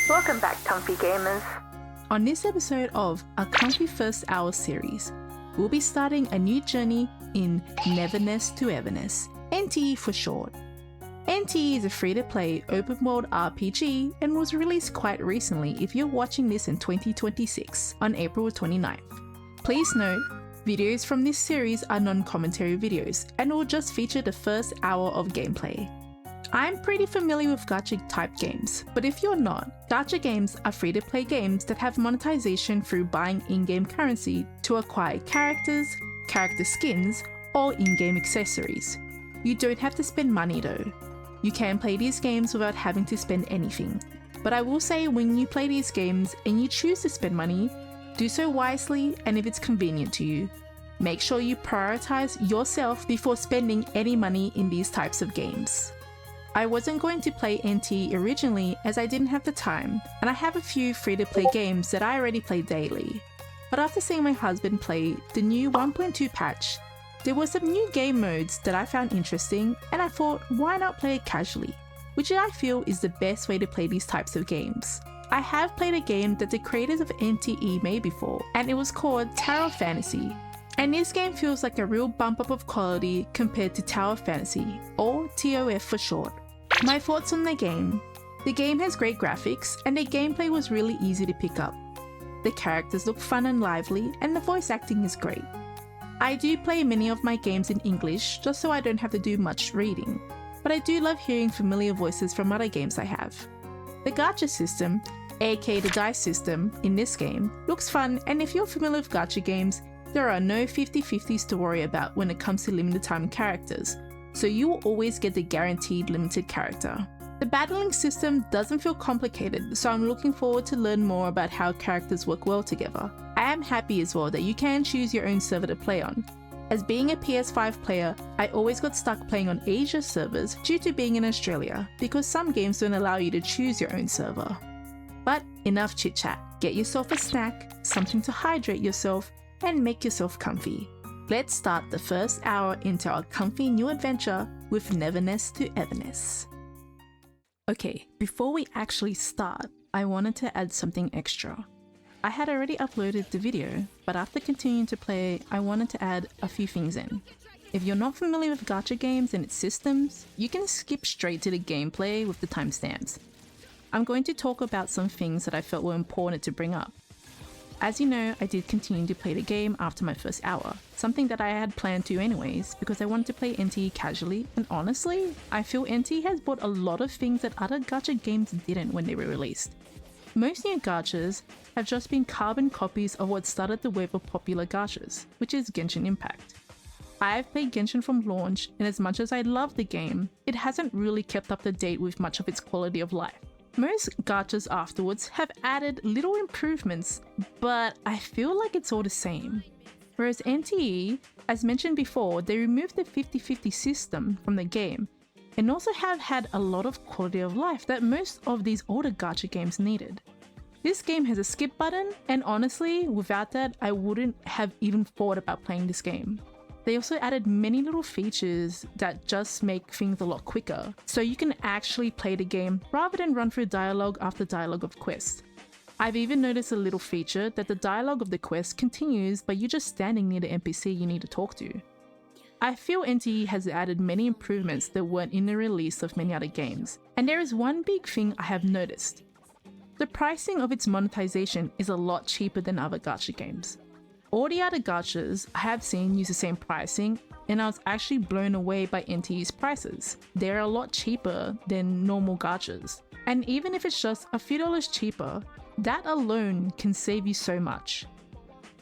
Welcome back, comfy gamers. On this episode of our Comfy First Hour series, we'll be starting a new journey in Neverness To Everness, NTE for short. NTE is a free-to-play open-world RPG and was released quite recently if you're watching this in 2026 on April 29th. Please note, videos from this series are non-commentary videos and will just feature the first hour of gameplay. I'm pretty familiar with Gacha type games, but if you're not, Gacha games are free-to-play games that have monetization through buying in-game currency to acquire characters, character skins, or in-game accessories. You don't have to spend money though. You can play these games without having to spend anything. But I will say when you play these games and you choose to spend money, do so wisely and if it's convenient to you. Make sure you prioritize yourself before spending any money in these types of games. I wasn't going to play NT originally as I didn't have the time, and I have a few free-to-play games that I already play daily. But after seeing my husband play the new 1.2 patch, there were some new game modes that I found interesting, and I thought, why not play it casually? Which I feel is the best way to play these types of games. I have played a game that the creators of NTE made before, and it was called Tower Fantasy. And this game feels like a real bump up of quality compared to Tower Fantasy, or TOF for short. My thoughts on the game. The game has great graphics, and the gameplay was really easy to pick up. The characters look fun and lively, and the voice acting is great. I do play many of my games in English just so I don't have to do much reading, but I do love hearing familiar voices from other games I have. The Gacha system, aka the dice system, in this game looks fun, and if you're familiar with Gacha games, there are no 50-50s to worry about when it comes to limited time characters, so you will always get the guaranteed limited character. The battling system doesn't feel complicated, so I'm looking forward to learn more about how characters work well together. I am happy as well that you can choose your own server to play on. As being a PS5 player, I always got stuck playing on Asia servers due to being in Australia, because some games don't allow you to choose your own server. But enough chit chat, get yourself a snack, something to hydrate yourself, and make yourself comfy. Let's start the first hour into our comfy new adventure with Neverness To Everness. Okay, before we actually start, I wanted to add something extra. I had already uploaded the video, but after continuing to play, I wanted to add a few things in. If you're not familiar with Gacha games and its systems, you can skip straight to the gameplay with the timestamps. I'm going to talk about some things that I felt were important to bring up. As you know, I did continue to play the game after my first hour, something that I had planned to anyways because I wanted to play NT casually, and honestly, I feel NT has brought a lot of things that other Gacha games didn't when they were released. Most new Gachas have just been carbon copies of what started the wave of popular Gachas, which is Genshin Impact. I've played Genshin from launch, and as much as I love the game, it hasn't really kept up to date with much of its quality of life. Most Gachas afterwards have added little improvements, but I feel like it's all the same. Whereas NTE, as mentioned before, they removed the 50-50 system from the game and also have had a lot of quality of life that most of these older Gacha games needed. This game has a skip button, and honestly, without that, I wouldn't have even thought about playing this game. They also added many little features that just make things a lot quicker, so you can actually play the game rather than run through dialogue after dialogue of quests. I've even noticed a little feature that the dialogue of the quest continues by you just standing near the NPC you need to talk to. I feel NTE has added many improvements that weren't in the release of many other games, and there is one big thing I have noticed. The pricing of its monetization is a lot cheaper than other Gacha games. All the other Gachas I have seen use the same pricing, and I was actually blown away by NTE's prices. They're a lot cheaper than normal Gachas, and even if it's just a few dollars cheaper, that alone can save you so much.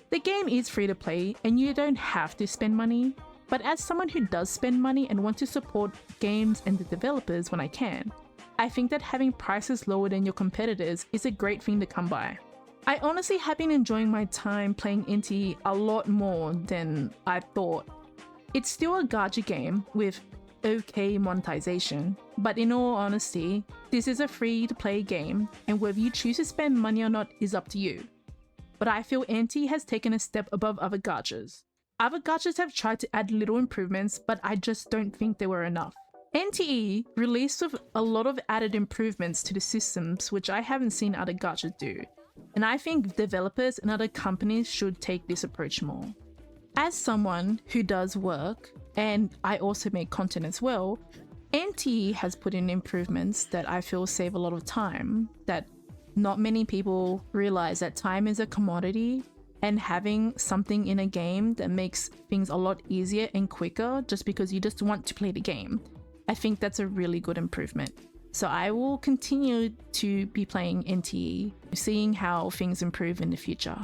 The game is free to play and you don't have to spend money, but as someone who does spend money and want to support games and the developers when I can, I think that having prices lower than your competitors is a great thing to come by. I honestly have been enjoying my time playing NTE a lot more than I thought. It's still a Gacha game with okay monetization, but in all honesty, this is a free-to-play game, and whether you choose to spend money or not is up to you. But I feel NTE has taken a step above other Gachas. Other Gachas have tried to add little improvements, but I just don't think they were enough. NTE released with a lot of added improvements to the systems, which I haven't seen other gachas do, and I think developers and other companies should take this approach more. As someone who does work, and I also make content as well, NTE has put in improvements that I feel save a lot of time, that not many people realize that time is a commodity, and having something in a game that makes things a lot easier and quicker just because you just want to play the game. I think that's a really good improvement. So I will continue to be playing NTE, seeing how things improve in the future.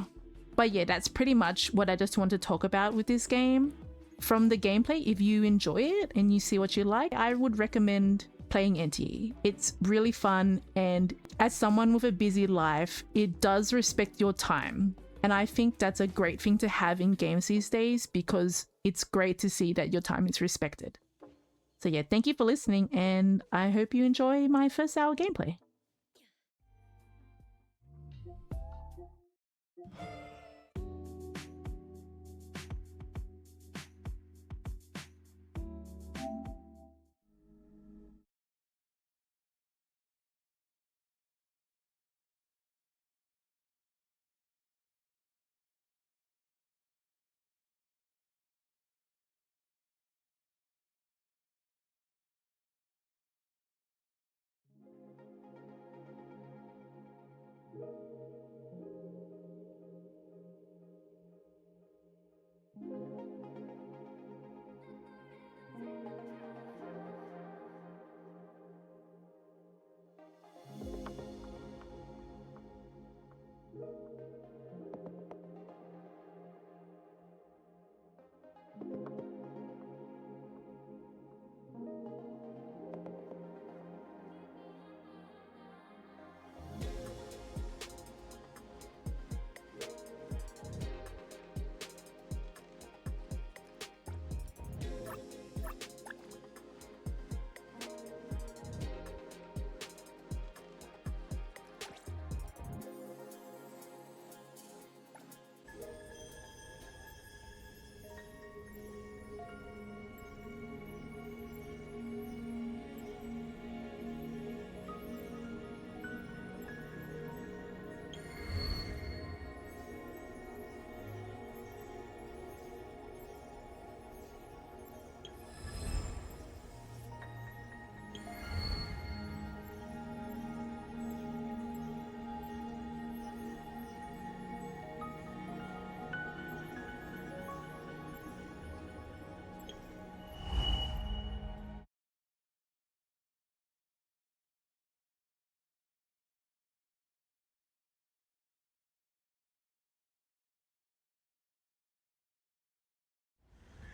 But yeah, that's pretty much what I just want to talk about with this game. From the gameplay, if you enjoy it and you see what you like, I would recommend playing NTE. It's really fun, and as someone with a busy life, it does respect your time. And I think that's a great thing to have in games these days, because it's great to see that your time is respected. So yeah, thank you for listening, and I hope you enjoy my first hour gameplay.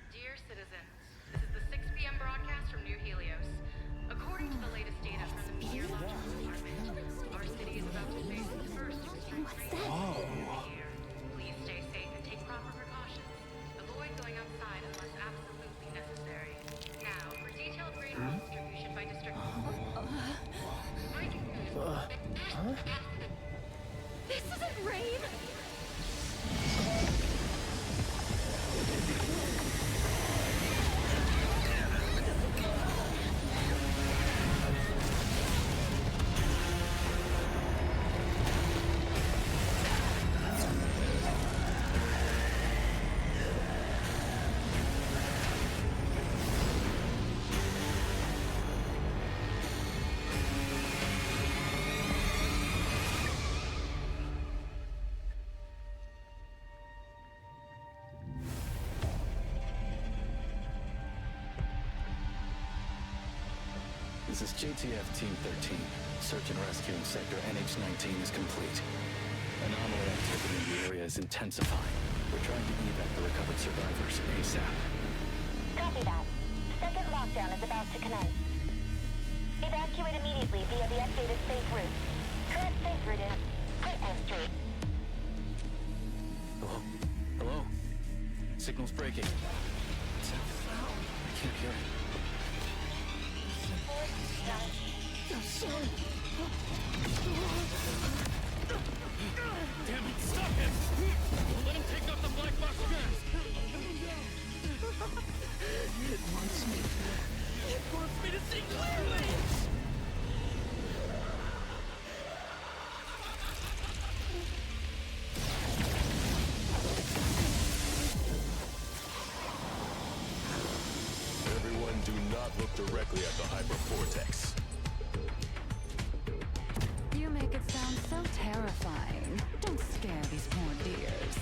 Dear citizens, this is the 6 p.m. broadcast from New Helios. According to the latest data from the Meteorological Department, our city is about to face its first extreme rain of the year. Please stay safe and take proper precautions. Avoid going outside unless absolutely necessary. Now, for detailed rainfall distribution by district. Breaking news. This isn't rain! This is JTF Team 13. Search and rescue in Sector NH-19 is complete. Anomaly activity in the area is intensifying. We're trying to evac the recovered survivors ASAP. Copy that. Second lockdown is about to commence. Evacuate immediately via the updated safe route. Current safe route is Whitman Street. Hello? Hello? Signal's breaking. What's that? I can't hear it. Damn it, stop him! Don't let him take out the black box gas! It wants me. It wants me to see directly at the hypercortex. You make it sound so terrifying. Don't scare these poor dears.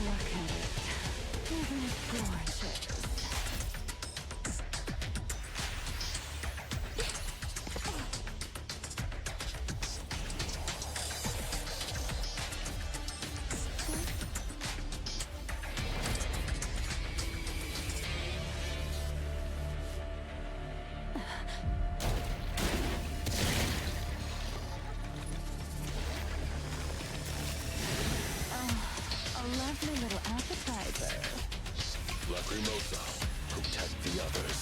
Look at it. Isn't it gorgeous? A lovely little appetizer. Lacrimosa, protect the others.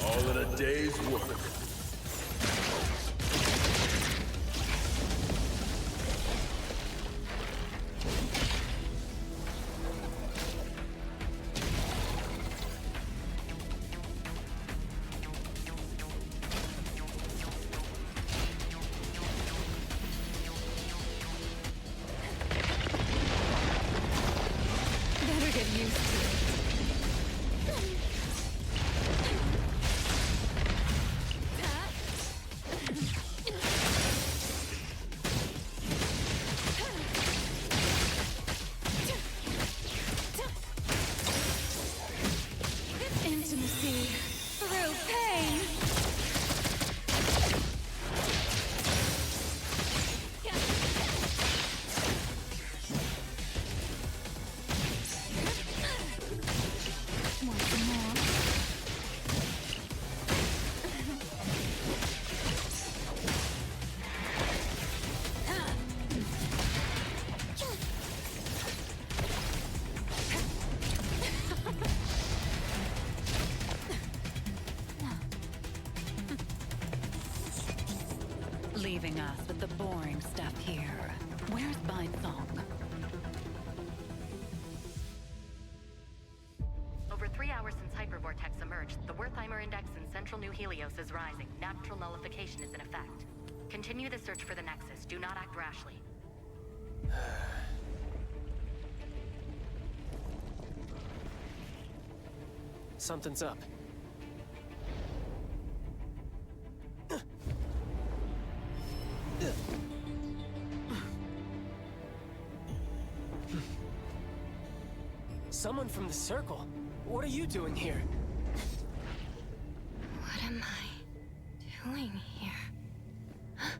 All in a day's work. Better get used to it. Intimacy through pain. leaving us with the boring stuff here. Where's Song? Over 3 hours since Hypervortex emerged, the Wertheimer Index in central New Helios is rising. Natural nullification is in effect. Continue the search for the Nexus. Do not act rashly. Something's up. Someone from the Circle? What are you doing here? What am I doing here?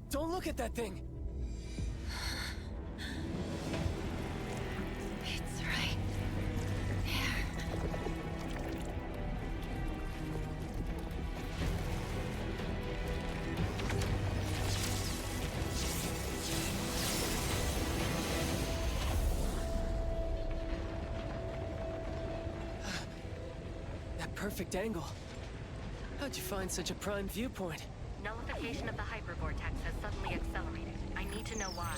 Don't look at that thing! It's right there. That perfect angle. How'd you find such a prime viewpoint? Nullification of the Hypervortex has suddenly accelerated. I need to know why.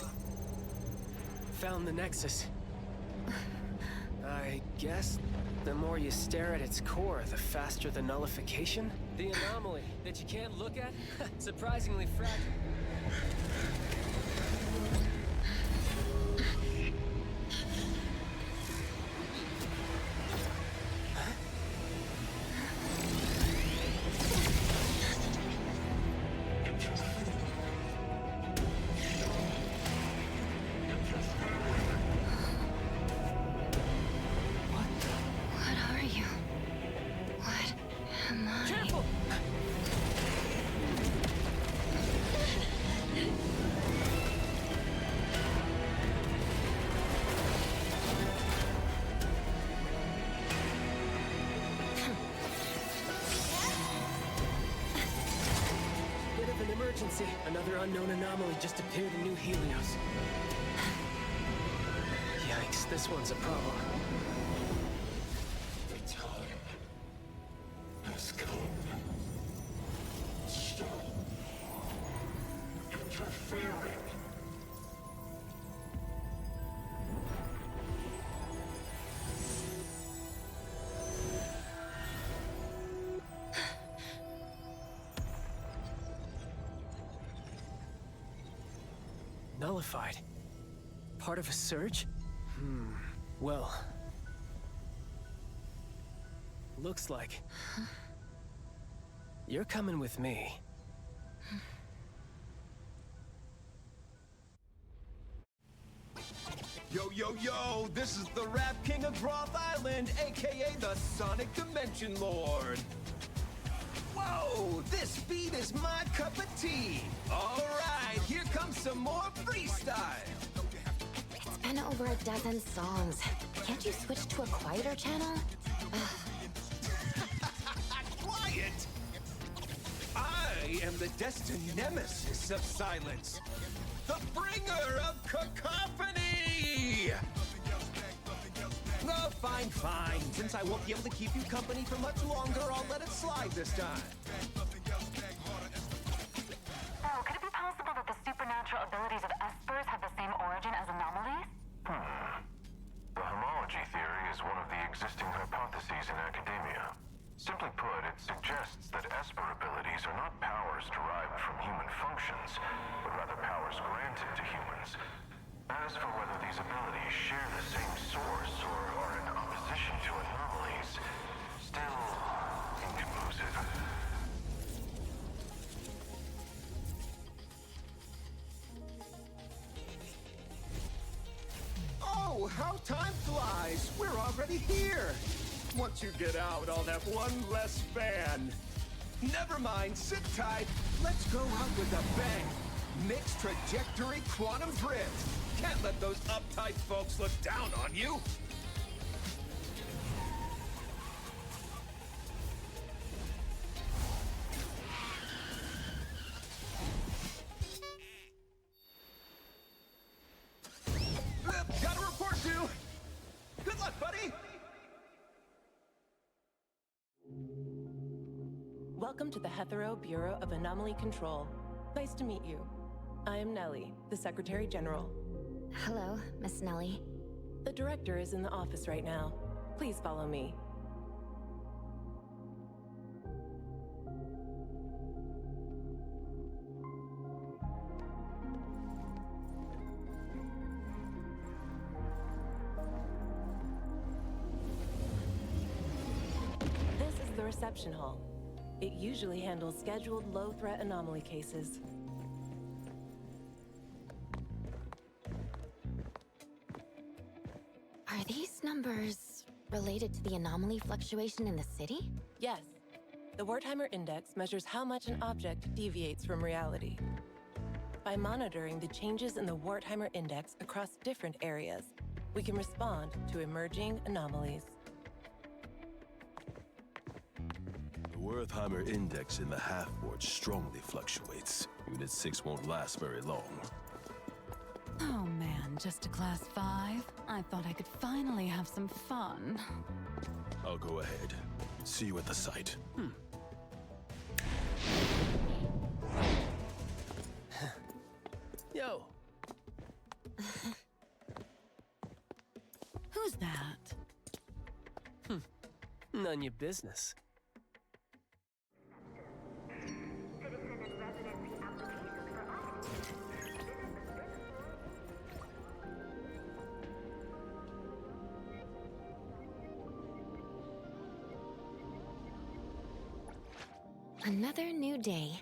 Found the Nexus. I guess the more you stare at its core, the faster the nullification? The anomaly that you can't look at? Surprisingly fragile. What are you? What am I? Careful! Bit of an emergency. Another unknown anomaly just appeared in New Helios. Yikes, this one's a problem. The time has come. Stop interfering. Nullified. Part of a surge? Well... looks like... you're coming with me. Yo, yo, yo! This is the Rap King of Groth Island, aka the Sonic Dimension Lord! Whoa! This beat is my cup of tea! Alright, here comes some more freestyle! It's been over a dozen songs. Can't you switch to a quieter channel? Quiet! I am the destined nemesis of silence! The bringer of cacophony! Oh, fine, fine. Since I won't be able to keep you company for much longer, I'll let it slide this time. So, could it be possible that the supernatural abilities of espers have the same origin as anomalies? The homology theory is one of the existing hypotheses in academia. Simply put, it suggests that esper abilities are not powers derived from human functions, but rather powers granted to humans. As for whether these abilities share the same source or are in opposition to anomalies, still inconclusive. Oh, how time flies! We're already here! Once you get out, I'll have one less fan. Never mind, sit tight. Let's go out with a bang. Mixed trajectory quantum drift. Can't let those uptight folks look down on you. Got a report due. Good luck, buddy. Welcome to the Hetero Bureau of Anomaly Control. Nice to meet you. I am Nellie, the Secretary General. Hello, Miss Nellie. The director is in the office right now. Please follow me. This is the reception hall. It usually handles scheduled low-threat anomaly cases. Are these numbers related to the anomaly fluctuation in the city? Yes. The Wertheimer Index measures how much an object deviates from reality. By monitoring the changes in the Wertheimer Index across different areas, we can respond to emerging anomalies. The Wertheimer Index in the half-board strongly fluctuates. Unit 6 won't last very long. Oh man, just a class 5? I thought I could finally have some fun. I'll go ahead. See you at the site. Yo, Who's that? none your business. Another new day.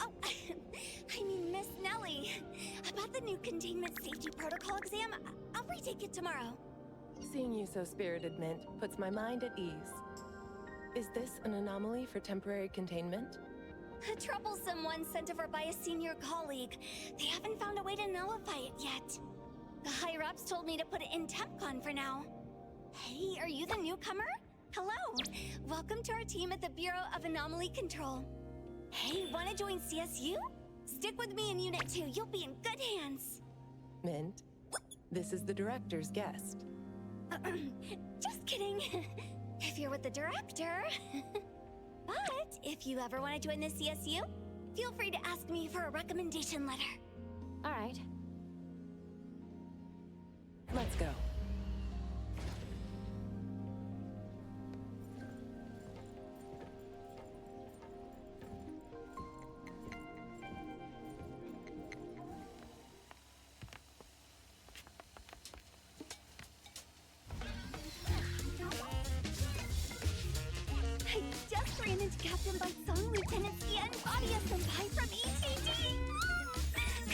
Oh, I mean, Miss Nellie. About the new containment safety protocol exam, I'll retake it tomorrow. Seeing you so spirited, Mint, puts my mind at ease. Is this an anomaly for temporary containment? A troublesome one sent over by a senior colleague. They haven't found a way to nullify it yet. The higher-ups told me to put it in TempCon for now. Hey, are you the newcomer? Hello. Welcome to our team at the Bureau of Anomaly Control. Hey, wanna join CSU? Stick with me in Unit 2. You'll be in good hands. Mint, this is the director's guest. Just kidding. If you're with the director. But if you ever want to join the CSU, feel free to ask me for a recommendation letter. All right. Let's go. I just ran into Captain Bite-sung, Lieutenant Sia, and Claudia Senpai from ETD.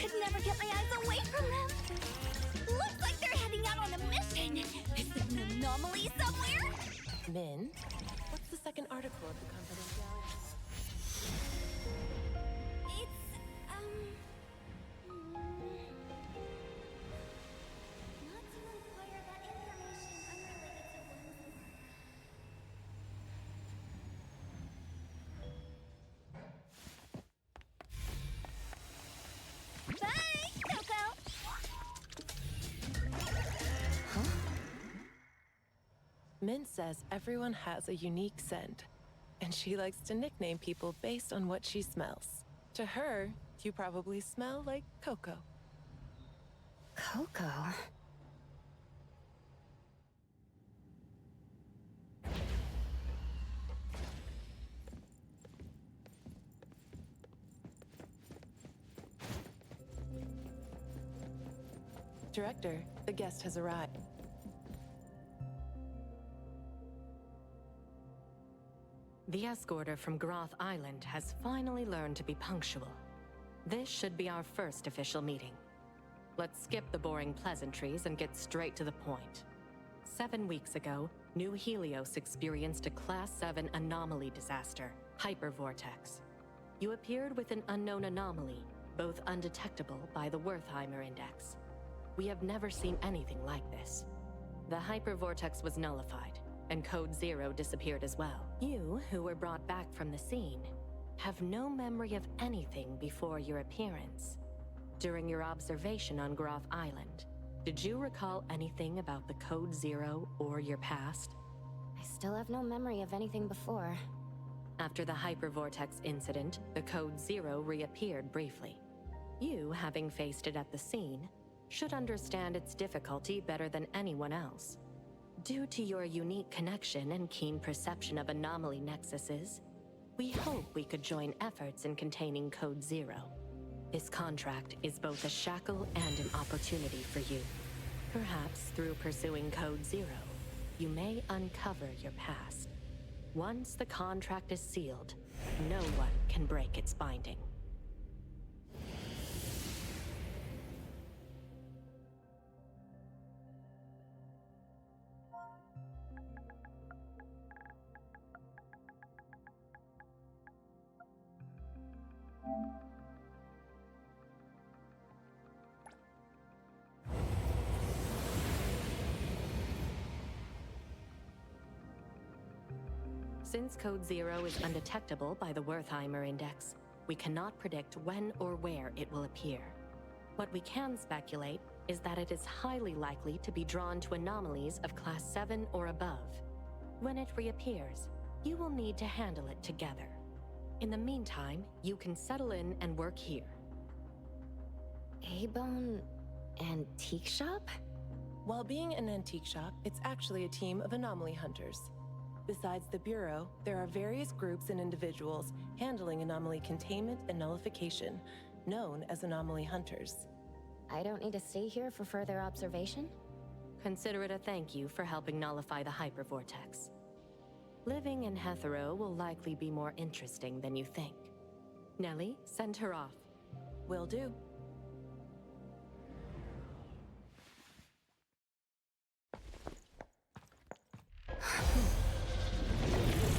Could never get my eyes away from them. Looks like they're heading out on a mission. Is it an anomaly somewhere? Mint, what's the second article of the confidentiality? It's, not to inquire about information unrelated to one's work. Bye, Coco! Mint says everyone has a unique scent, and she likes to nickname people based on what she smells. To her, you probably smell like Coco. Coco? Director, the guest has arrived. The escorter from Groth Island has finally learned to be punctual. This should be our first official meeting. Let's skip the boring pleasantries and get straight to the point. 7 weeks ago, New Helios experienced a Class 7 anomaly disaster, Hypervortex. You appeared with an unknown anomaly, both undetectable by the Wertheimer Index. We have never seen anything like this. The Hypervortex was nullified, and Code Zero disappeared as well. You, who were brought back from the scene, have no memory of anything before your appearance. During your observation on Groth Island, did you recall anything about the Code Zero or your past? I still have no memory of anything before. After the Hypervortex incident, the Code Zero reappeared briefly. You, having faced it at the scene, should understand its difficulty better than anyone else. Due to your unique connection and keen perception of anomaly nexuses, we hope we could join efforts in containing Code Zero. This contract is both a shackle and an opportunity for you. Perhaps through pursuing Code Zero, you may uncover your past. Once the contract is sealed, no one can break its binding. Since Code Zero is undetectable by the Wertheimer Index, we cannot predict when or where it will appear. What we can speculate is that it is highly likely to be drawn to anomalies of Class 7 or above. When it reappears, you will need to handle it together. In the meantime, you can settle in and work here. A-Bone Antique Shop? While being an antique shop, it's actually a team of anomaly hunters. Besides the Bureau, there are various groups and individuals handling anomaly containment and nullification, known as anomaly hunters. I don't need to stay here for further observation? Consider it a thank you for helping nullify the Hypervortex. Living in Hetero will likely be more interesting than you think. Nellie, send her off. Will do.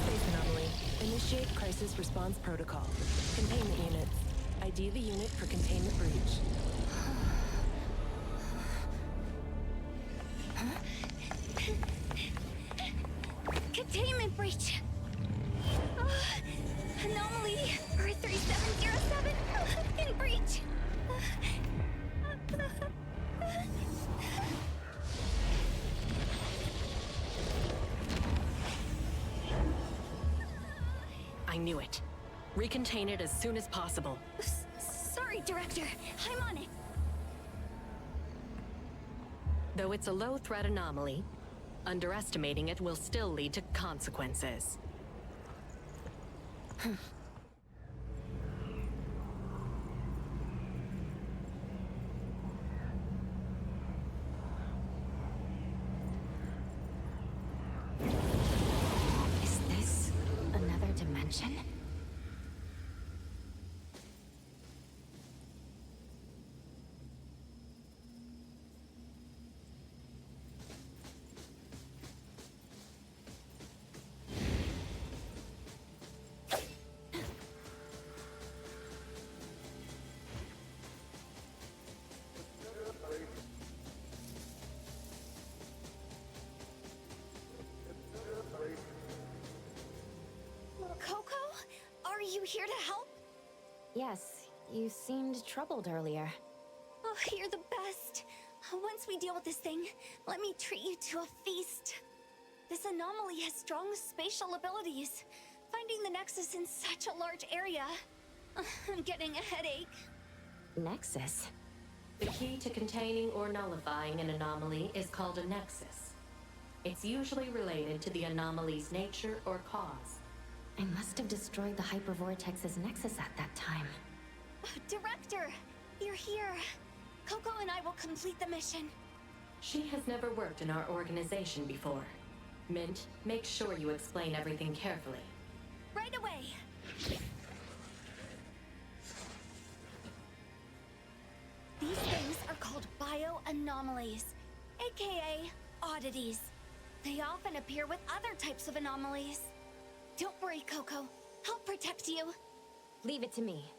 Space anomaly. Initiate crisis response protocol. Containment units. ID the unit for containment breach. Containment breach! Anomaly 3707 in breach! I knew it. Recontain it as soon as possible. Sorry, Director. I'm on it. Though it's a low-threat anomaly, underestimating it will still lead to consequences. Is this another dimension? Coco? Are you here to help? Yes, you seemed troubled earlier. Oh, you're the best. Once we deal with this thing, let me treat you to a feast. This anomaly has strong spatial abilities. Finding the Nexus in such a large area. I'm getting a headache. Nexus? The key to containing or nullifying an anomaly is called a nexus. It's usually related to the anomaly's nature or cause. I must have destroyed the Hypervortex's nexus at that time. Director, you're here. Coco and I will complete the mission. She has never worked in our organization before. Mint, make sure you explain everything carefully. Right away. These things are called bioanomalies, aka oddities. They often appear with other types of anomalies. Don't worry, Coco. I'll protect you. Leave it to me.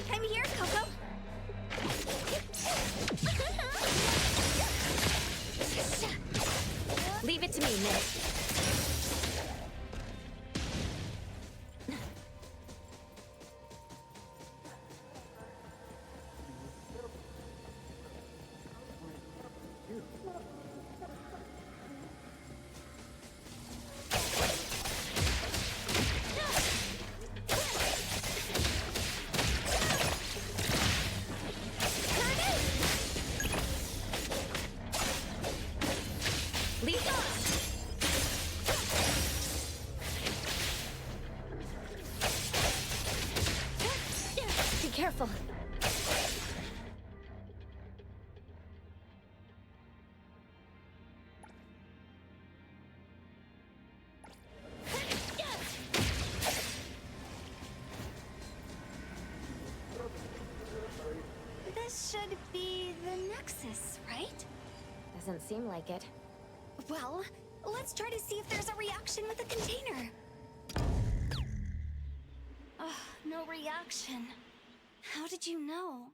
I'm here, Coco. Leave it to me, Nick. Careful. This should be the Nexus, right? Doesn't seem like it. Well, let's try to see if there's a reaction with the container. No reaction. How did you know?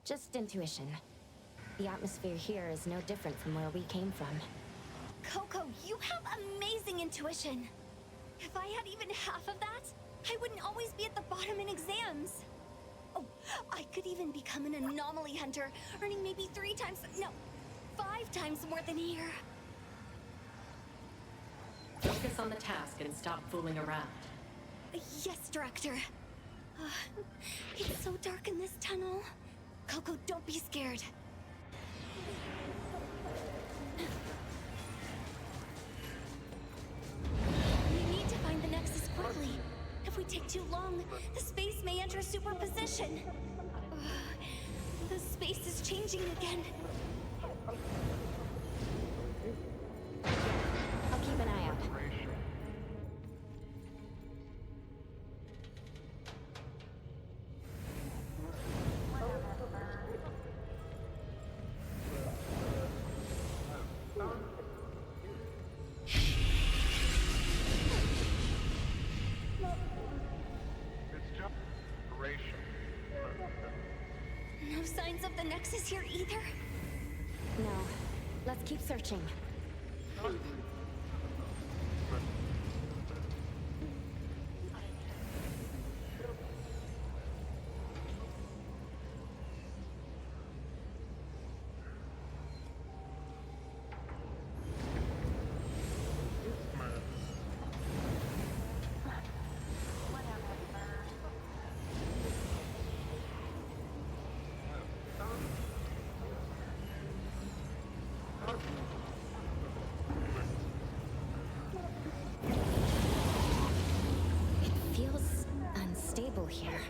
Just intuition. The atmosphere here is no different from where we came from. Coco, you have amazing intuition. If I had even half of that, I wouldn't always be at the bottom in exams. Oh, I could even become an anomaly hunter, earning maybe 5 times more than here. Focus on the task and stop fooling around. Yes, Director. It's so dark in this tunnel. Coco, don't be scared. We need to find the Nexus quickly. If we take too long, the space may enter superposition. The space is changing again. I'll keep an eye out. No signs of the Nexus here either? No. Let's keep searching. It feels unstable here.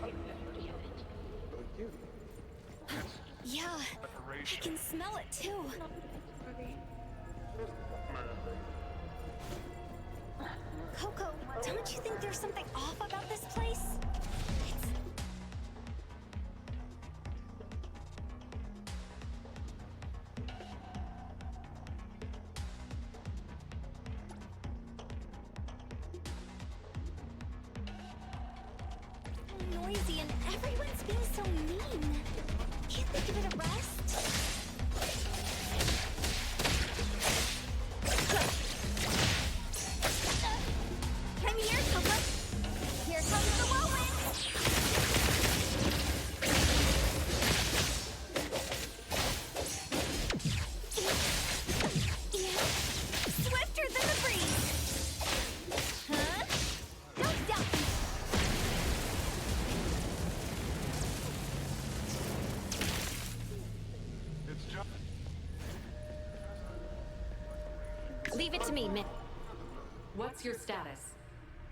Yeah, I can smell it too. Coco, don't you think there's something off about this place? It's noisy and everyone's being so mean. Can't they give it a rest? I'm here, Coco. Here comes the whirlwind. Yeah, swifter than the breeze. Huh? Don't stop. Leave it to me, Min. What's your status?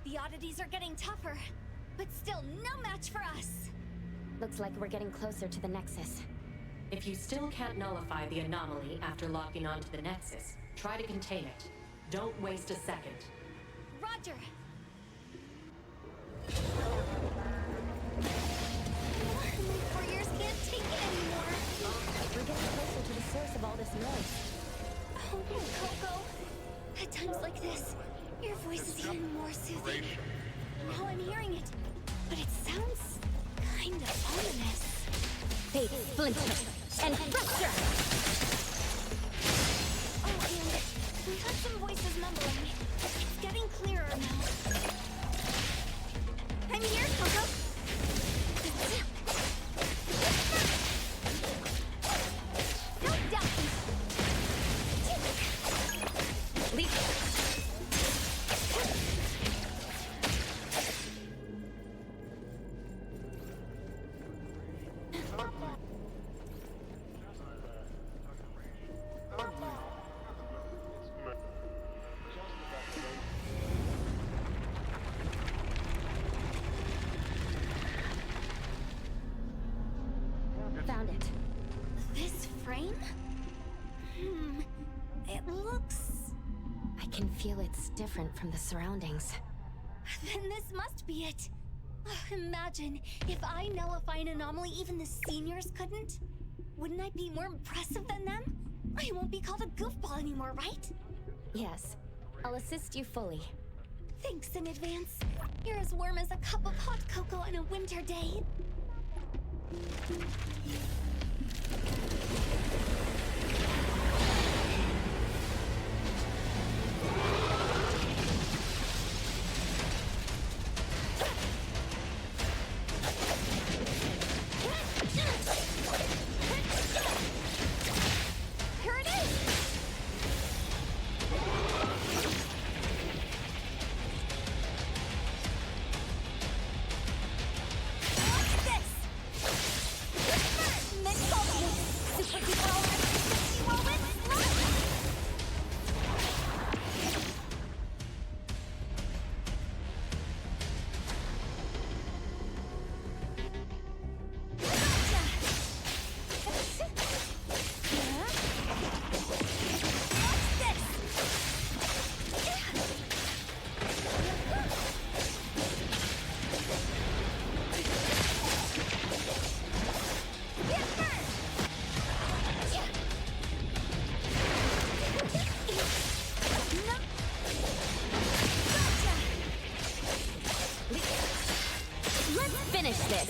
The oddities are getting tougher, but still no match for us. Looks like we're getting closer to the Nexus. If you still can't nullify the anomaly after locking onto the Nexus, try to contain it. Don't waste a second. Roger. My ears can't take it anymore. We're getting closer to the source of all this noise. Oh, Coco. At times like this, your voice is even more soothing. Now I'm hearing it, but it sounds kind of ominous. Fate, splinter, and fracture! Oh, and we heard some voices mumbling. It's getting clearer now. I'm here, Coco. No doubt. Leave. Found it. This frame? It looks... I can feel it's different from the surroundings. Then this must be it. Imagine if I nullify an anomaly even the seniors couldn't. Wouldn't I be more impressive than them? I won't be called a goofball anymore, right? Yes. I'll assist you fully. Thanks in advance. You're as warm as a cup of hot cocoa on a winter day. Here it is! What's this? Super people already 60 moments left! Let's finish this!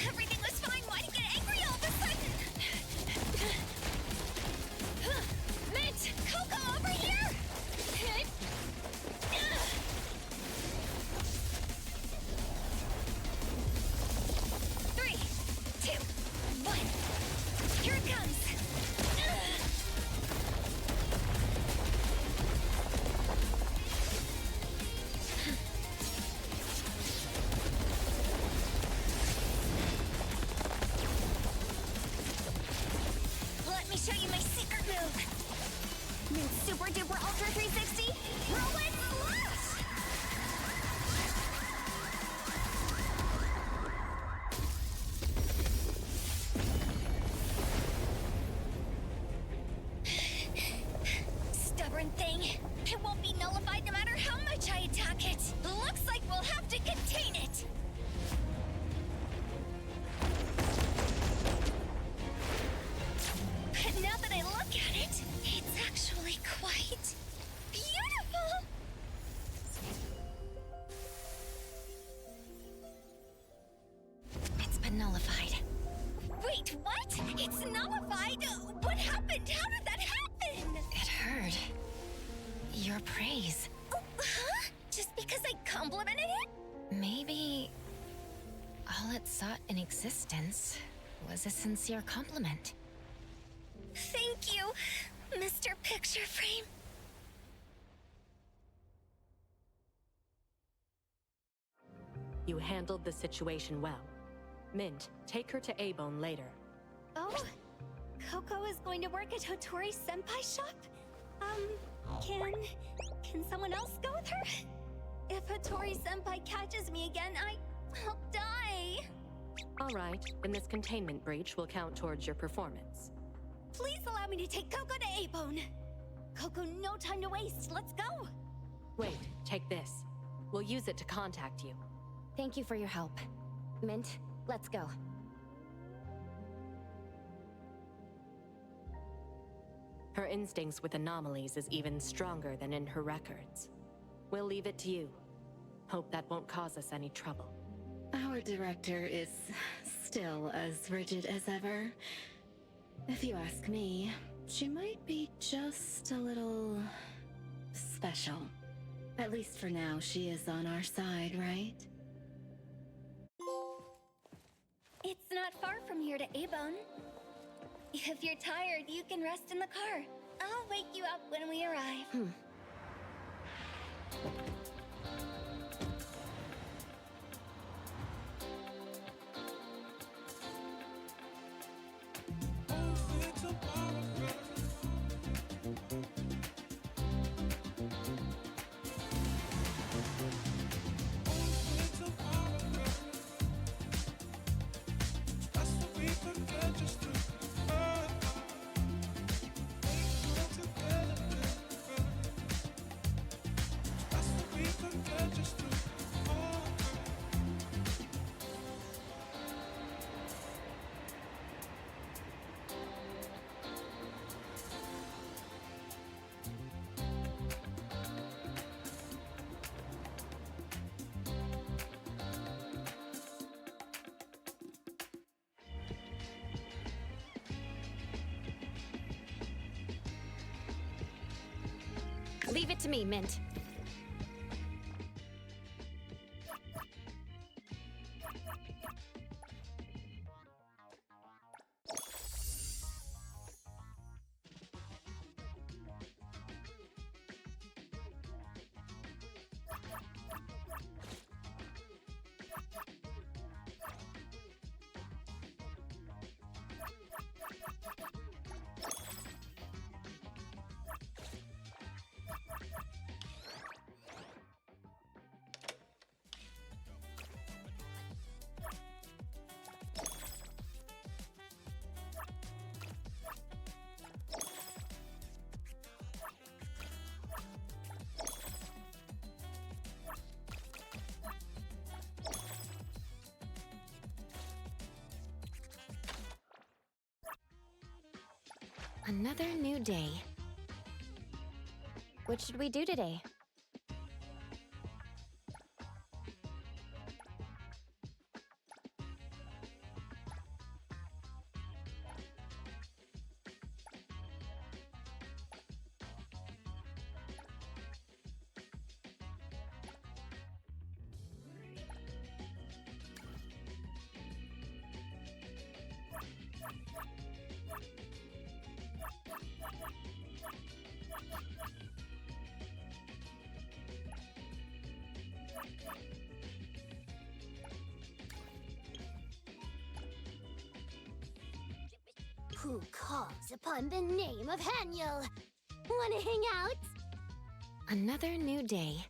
Everything was fine show you my secret move. New Super Duper Ultra 360, Rolling Slash! Stubborn thing. It won't be nullified no matter how much I attack it. Looks like we'll have to contain it. But now that I look at it, it's actually quite beautiful. It's been nullified. Wait, what? It's nullified? What happened? How did that happen? It heard your praise. Oh, huh? Just because I complimented it? Maybe all it sought in existence was a sincere compliment. Thank you, Mr. Picture Frame. You handled the situation well. Mint, take her to A-Bone later. Oh, Coco is going to work at Hotori's senpai shop? Can someone else go with her? If Hotori senpai catches me again, I'll die. All right, then this containment breach will count towards your performance. Please allow me to take Coco to A-Bone. Coco, no time to waste. Let's go. Wait, take this. We'll use it to contact you. Thank you for your help. Mint, let's go. Her instincts with anomalies is even stronger than in her records. We'll leave it to you. Hope that won't cause us any trouble. Our director is still as rigid as ever. If you ask me, she might be just a little special. At least for now, she is on our side, right? It's not far from here to A-Bone. If you're tired, you can rest in the car. I'll wake you up when we arrive. Leave it to me, Mint. Another new day. What should we do today? Who calls upon the name of Haniel? Wanna hang out? Another new day.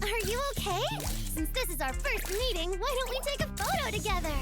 Are you okay? Since this is our first meeting, why don't we take a photo together?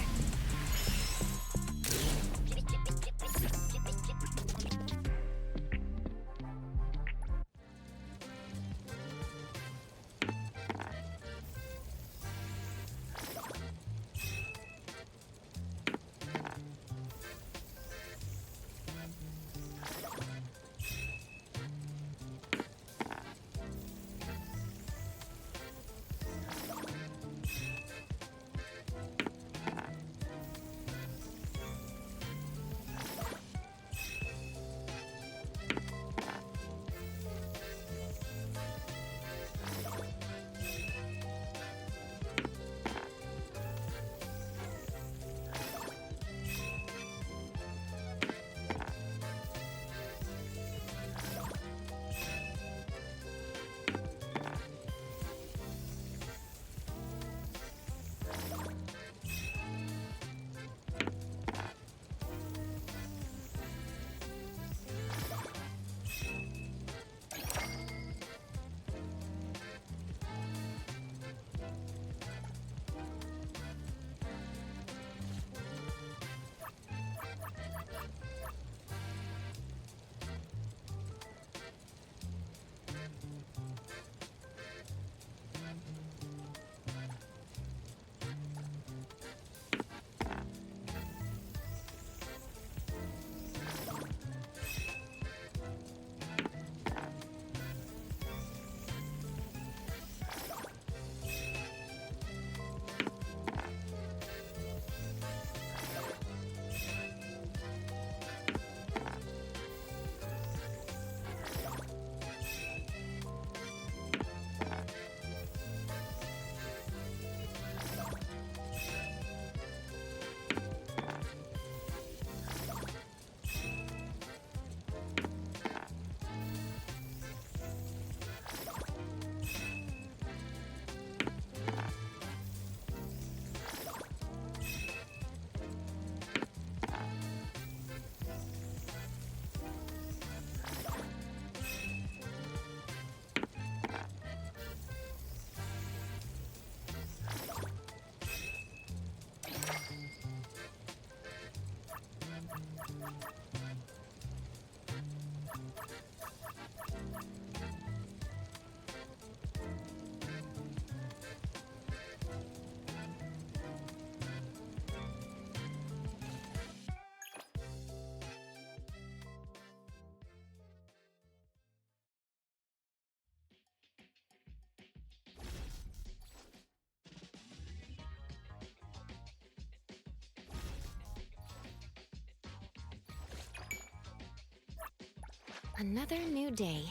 Another new day.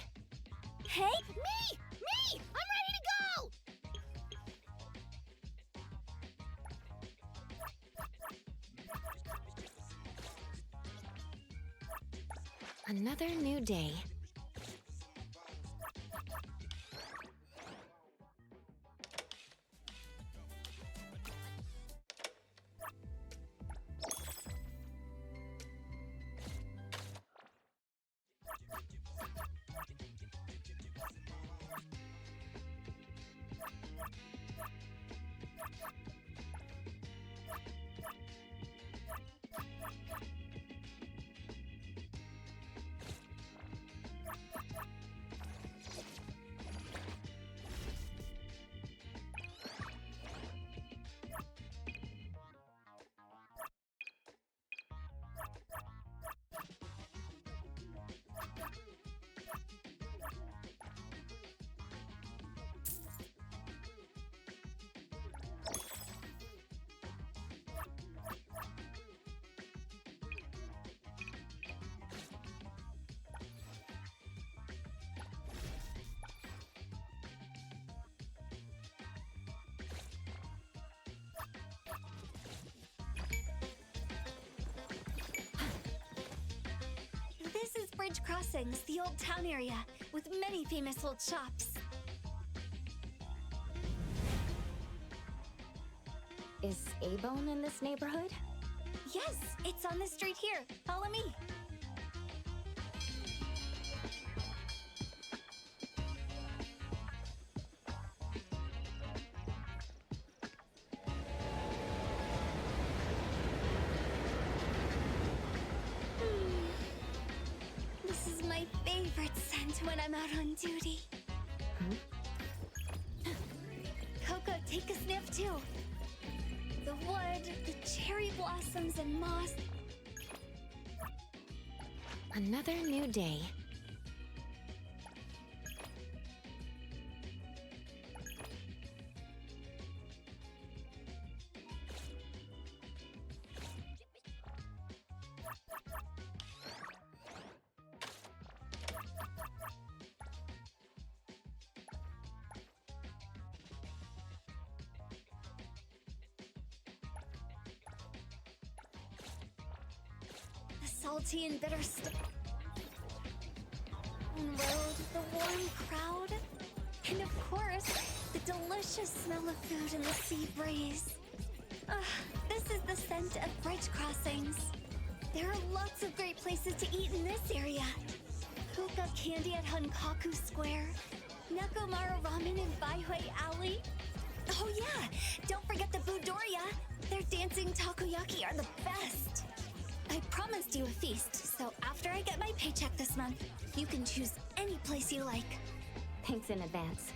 Hey! Me! Me! I'm ready to go! Another new day. This is Bridge Crossings, the old town area, with many famous old shops. Is A-Bone in this neighborhood? Yes, it's on the street here. Follow me. This is my favorite scent when I'm out on duty. Coco, take a sniff too. The wood, the cherry blossoms and moss. Another new day. Salty and bitter road, the warm crowd, and of course, the delicious smell of food in the sea breeze. This is the scent of Bridge Crossings. There are lots of great places to eat in this area. Hookah candy at Hankaku Square, Nakamara Ramen in Baihui Alley. Oh yeah, don't forget the Budoria. Their dancing takoyaki are the best. I promised you a feast, so after I get my paycheck this month, you can choose any place you like. Thanks in advance.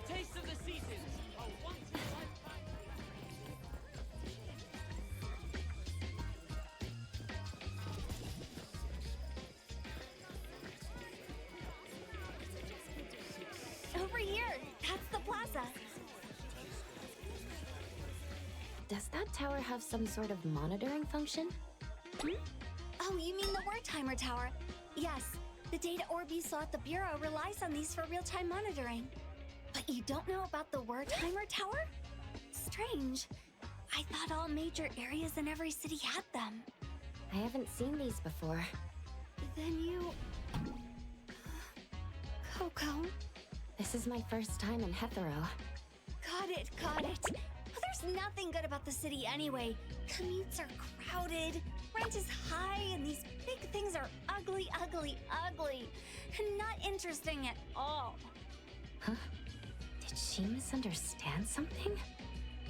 Taste of the seasons. A once-in-a-lifetime. Over here, that's the plaza. Does that tower have some sort of monitoring function? Oh, you mean the word timer tower? Yes, the data orb you saw at the Bureau relies on these for real-time monitoring. But you don't know about the word timer tower? Strange. I thought all major areas in every city had them. I haven't seen these before. Then you... Coco? This is my first time in Hethero. Got it, got it. Well, there's nothing good about the city anyway. Commutes are crowded, rent is high, and these big things are ugly, ugly, ugly. And not interesting at all. Huh? Did Did she misunderstand something?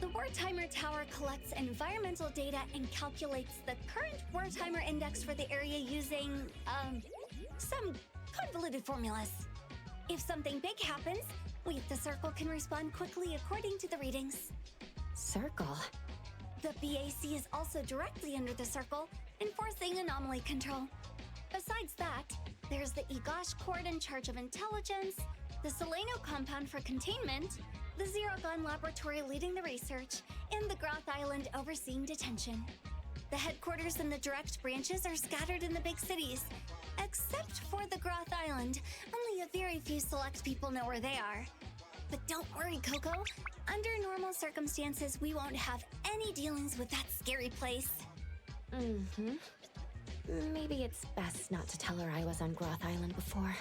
The Wartimer Tower collects environmental data and calculates the current Wartimer index for the area using, some convoluted formulas. If something big happens, we at the Circle can respond quickly according to the readings. Circle? The BAC is also directly under the Circle, enforcing anomaly control. Besides that, there's the Egosh Court in charge of intelligence, the Seleno compound for containment, the Zero Gun Laboratory leading the research, and the Groth Island overseeing detention. The headquarters and the direct branches are scattered in the big cities. Except for the Groth Island, only a very few select people know where they are. But don't worry, Coco. Under normal circumstances, we won't have any dealings with that scary place. Mm-hmm. Maybe it's best not to tell her I was on Groth Island before.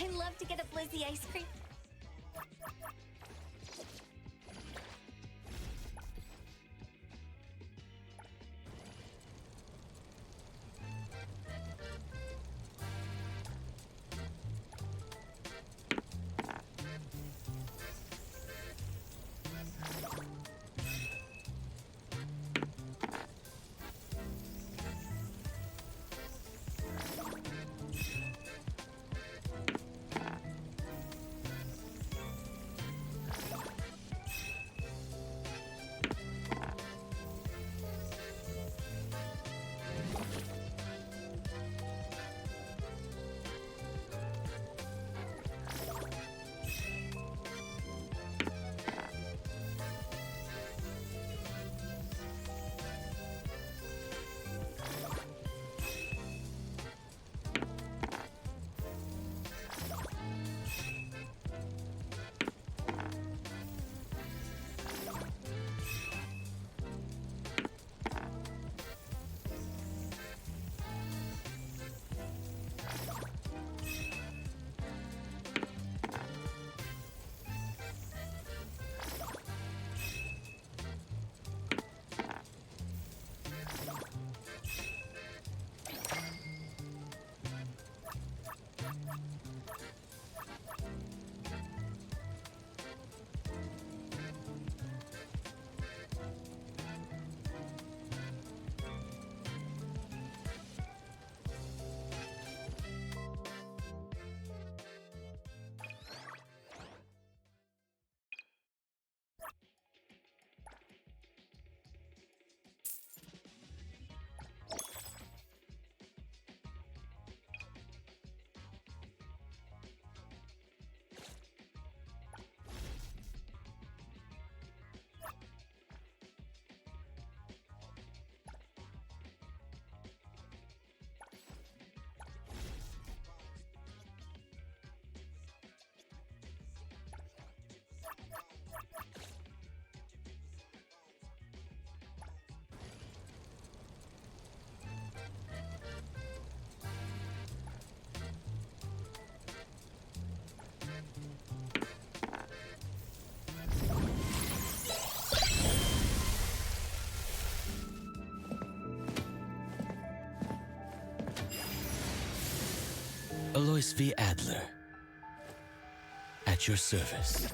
I'd love to get a Blizzy ice cream. Alois V. Adler. At your service.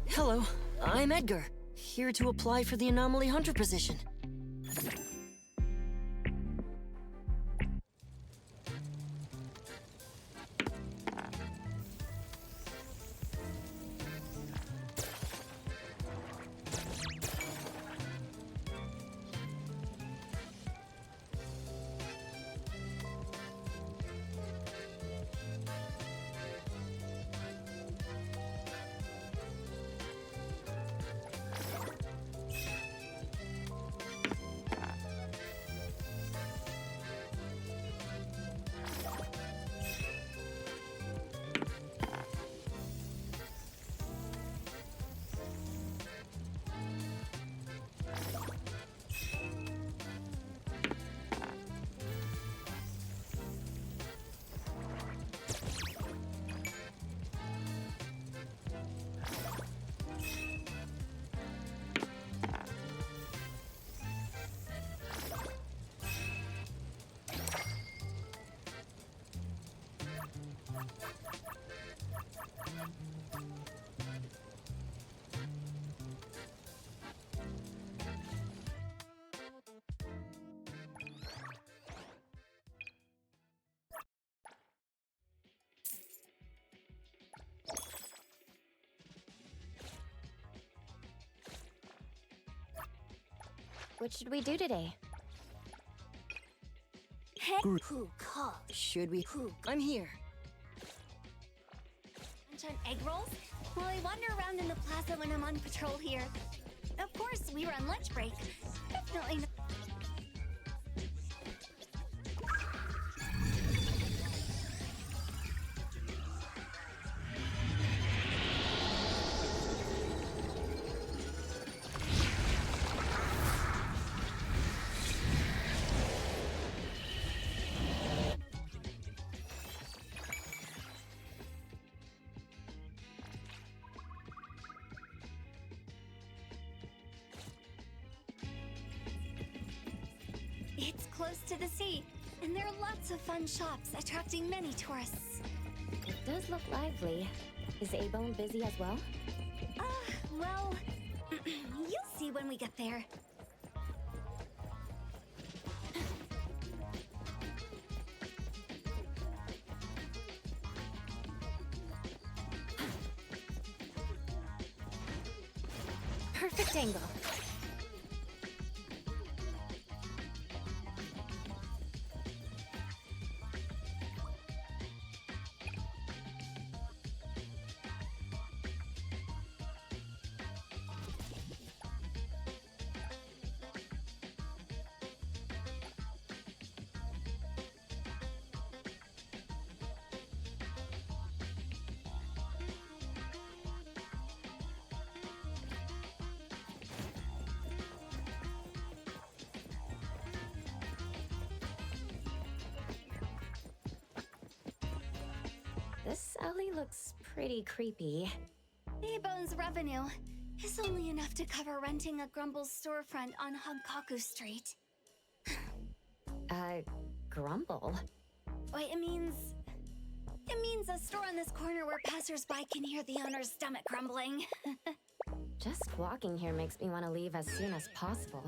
Hello, I'm Edgar, here to apply for the Anomaly Hunter position. What should we do today? Hey, Should we? I'm here. lunch on egg rolls? Well, I wander around in the plaza when I'm on patrol here. Of course, we were on lunch break. Definitely not. It's close to the sea, and there are lots of fun shops attracting many tourists. It does look lively. Is A-Bone busy as well? Well, you'll see when we get there. Perfect angle. This alley looks pretty creepy. A-Bone's revenue is only enough to cover renting a Grumble's storefront on Hankaku Street. Grumble? Why, it means a store on this corner where passersby can hear the owner's stomach grumbling. Just walking here makes me want to leave as soon as possible.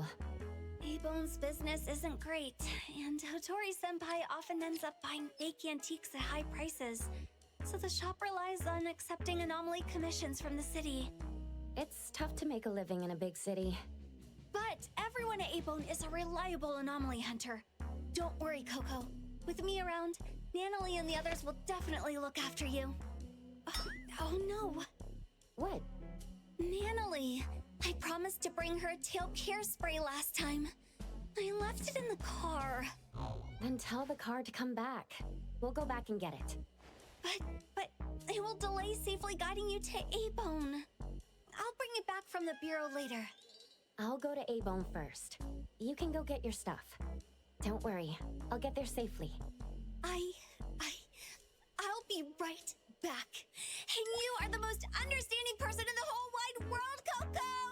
A-Bone's business isn't great, and Hotori-senpai often ends up buying fake antiques at high prices, so the shop relies on accepting anomaly commissions from the city. It's tough to make a living in a big city. But everyone at A-Bone is a reliable anomaly hunter. Don't worry, Coco. With me around, Nanalie and the others will definitely look after you. Oh no. What? Nanalie. I promised to bring her a tail care spray last time. I left it in the car. Then tell the car to come back. We'll go back and get it. But it will delay safely guiding you to A-Bone. I'll bring it back from the bureau later. I'll go to A-Bone first. You can go get your stuff. Don't worry, I'll get there safely. I'll be right back. And you are the most understanding person in the whole wide world, Coco!